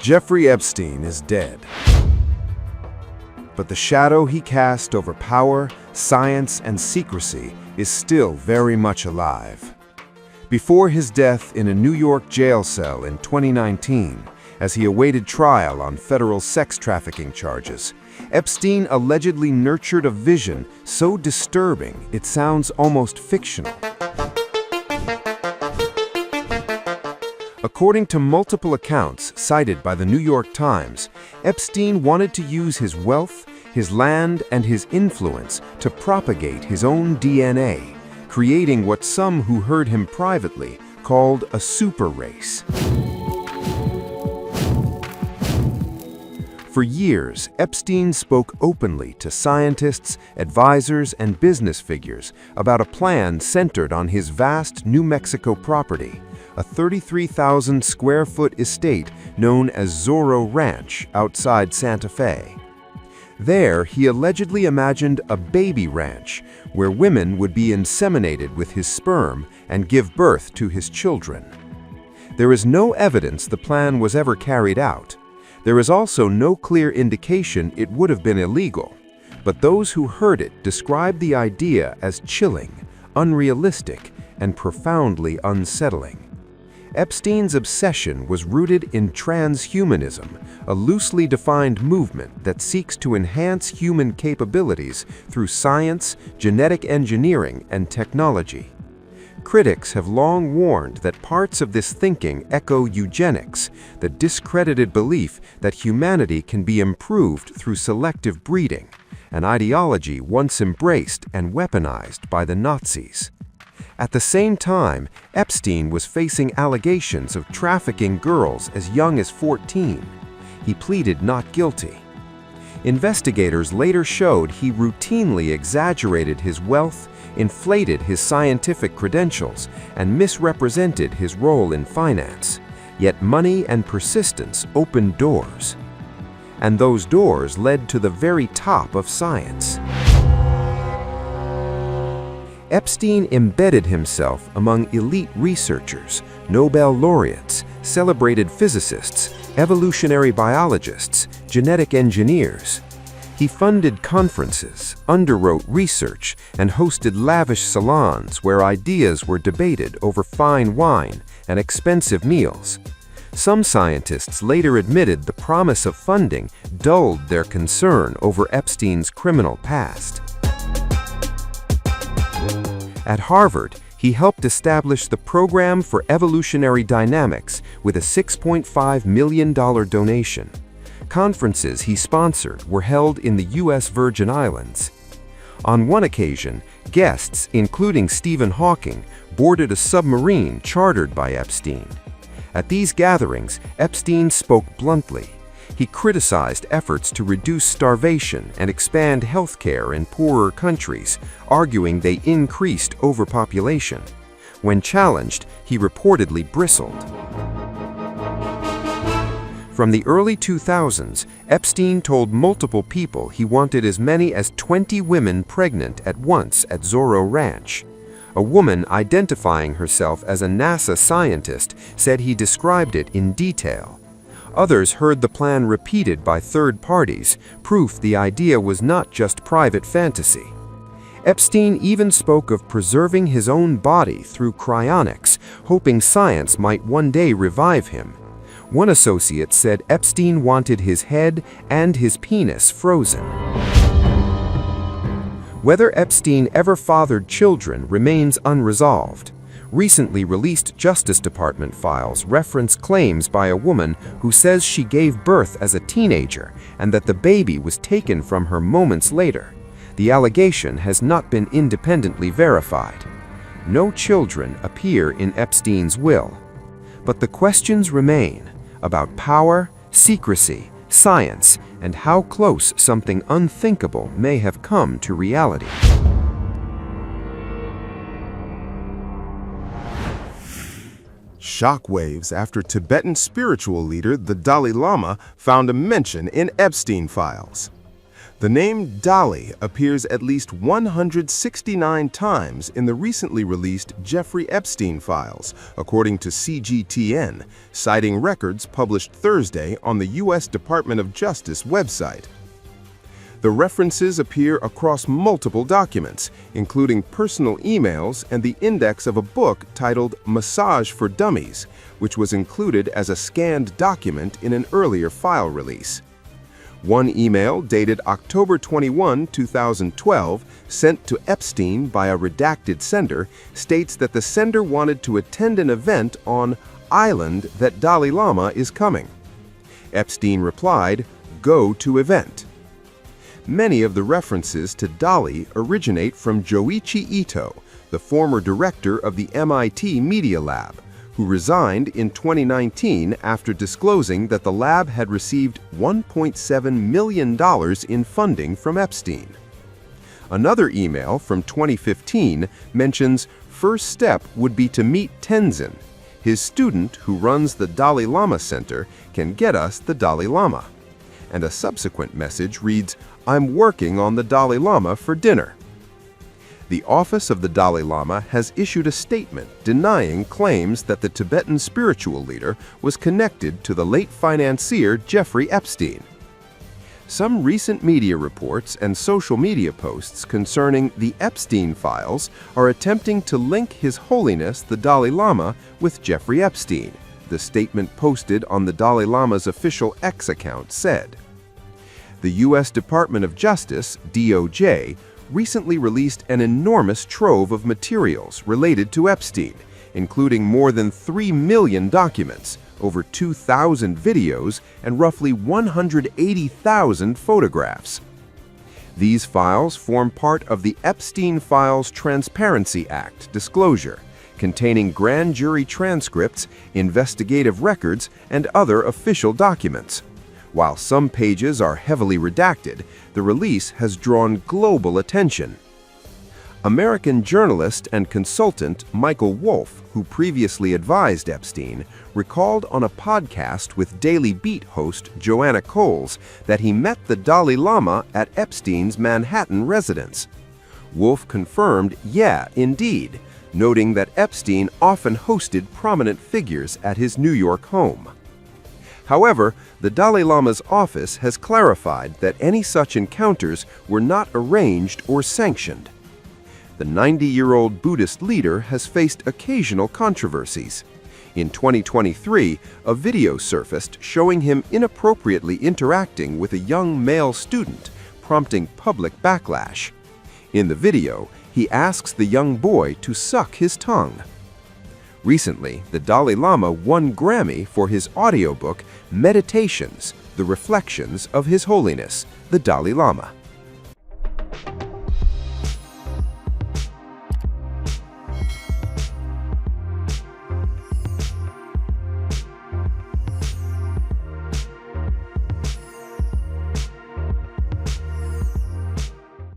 Jeffrey Epstein is dead. But the shadow he cast over power, science, and secrecy is still very much alive. Before his death in a New York jail cell in 2019, as he awaited trial on federal sex trafficking charges, Epstein allegedly nurtured a vision so disturbing it sounds almost fictional. According to multiple accounts cited by the New York Times, Epstein wanted to use his wealth, his land, and his influence to propagate his own DNA, creating what some who heard him privately called a super race. For years, Epstein spoke openly to scientists, advisors, and business figures about a plan centered on his vast New Mexico property, a 33,000 square foot estate known as Zorro Ranch outside Santa Fe. There, he allegedly imagined a baby ranch where women would be inseminated with his sperm and give birth to his children. There is no evidence the plan was ever carried out. There is also no clear indication it would have been illegal, but those who heard it described the idea as chilling, unrealistic, and profoundly unsettling. Epstein's obsession was rooted in transhumanism, a loosely defined movement that seeks to enhance human capabilities through science, genetic engineering, and technology. Critics have long warned that parts of this thinking echo eugenics, the discredited belief that humanity can be improved through selective breeding, an ideology once embraced and weaponized by the Nazis. At the same time, Epstein was facing allegations of trafficking girls as young as 14. He pleaded not guilty. Investigators later showed he routinely exaggerated his wealth, inflated his scientific credentials, and misrepresented his role in finance. Yet money and persistence opened doors. And those doors led to the very top of science. Epstein embedded himself among elite researchers, Nobel laureates, celebrated physicists, evolutionary biologists, genetic engineers. He funded conferences, underwrote research, and hosted lavish salons where ideas were debated over fine wine and expensive meals. Some scientists later admitted the promise of funding dulled their concern over Epstein's criminal past. At Harvard, he helped establish the Program for Evolutionary Dynamics with a $6.5 million donation. Conferences he sponsored were held in the U.S. Virgin Islands. On one occasion, guests, including Stephen Hawking, boarded a submarine chartered by Epstein. At these gatherings, Epstein spoke bluntly. He criticized efforts to reduce starvation and expand healthcare in poorer countries, arguing they increased overpopulation. When challenged, he reportedly bristled. From the early 2000s, Epstein told multiple people he wanted as many as 20 women pregnant at once at Zorro Ranch. A woman identifying herself as a NASA scientist said he described it in detail. Others heard the plan repeated by third parties, proof the idea was not just private fantasy. Epstein even spoke of preserving his own body through cryonics, hoping science might one day revive him. One associate said Epstein wanted his head and his penis frozen. Whether Epstein ever fathered children remains unresolved. Recently released Justice Department files reference claims by a woman who says she gave birth as a teenager and that the baby was taken from her moments later. The allegation has not been independently verified. No children appear in Epstein's will. But the questions remain about power, secrecy, science, and how close something unthinkable may have come to reality. Shockwaves after Tibetan spiritual leader the Dalai Lama found a mention in Epstein files. The name Dalai appears at least 169 times in the recently released Jeffrey Epstein files, according to CGTN, citing records published Thursday on the U.S. Department of Justice website. The references appear across multiple documents, including personal emails and the index of a book titled Massage for Dummies, which was included as a scanned document in an earlier file release. One email dated October 21, 2012, sent to Epstein by a redacted sender, states that the sender wanted to attend an event on island that Dalai Lama is coming. Epstein replied, "Go to event." Many of the references to Dalai originate from Joichi Ito, the former director of the MIT Media Lab, who resigned in 2019 after disclosing that the lab had received $1.7 million in funding from Epstein. Another email from 2015 mentions first step would be to meet Tenzin. His student who runs the Dalai Lama Center can get us the Dalai Lama. And a subsequent message reads, "I'm working on the Dalai Lama for dinner." The office of the Dalai Lama has issued a statement denying claims that the Tibetan spiritual leader was connected to the late financier Jeffrey Epstein. Some recent media reports and social media posts concerning the Epstein files are attempting to link His Holiness the Dalai Lama with Jeffrey Epstein, the statement posted on the Dalai Lama's official X account said. The U.S. Department of Justice, DOJ, recently released an enormous trove of materials related to Epstein, including more than 3 million documents, over 2,000 videos, and roughly 180,000 photographs. These files form part of the Epstein Files Transparency Act disclosure, containing grand jury transcripts, investigative records, and other official documents. While some pages are heavily redacted, the release has drawn global attention. American journalist and consultant Michael Wolff, who previously advised Epstein, recalled on a podcast with Daily Beat host Joanna Coles that he met the Dalai Lama at Epstein's Manhattan residence. Wolff confirmed, "Yeah, indeed," noting that Epstein often hosted prominent figures at his New York home. However, the Dalai Lama's office has clarified that any such encounters were not arranged or sanctioned. The 90-year-old Buddhist leader has faced occasional controversies. In 2023, a video surfaced showing him inappropriately interacting with a young male student, prompting public backlash. In the video, he asks the young boy to suck his tongue. Recently, the Dalai Lama won Grammy for his audiobook, Meditations, The Reflections of His Holiness, the Dalai Lama.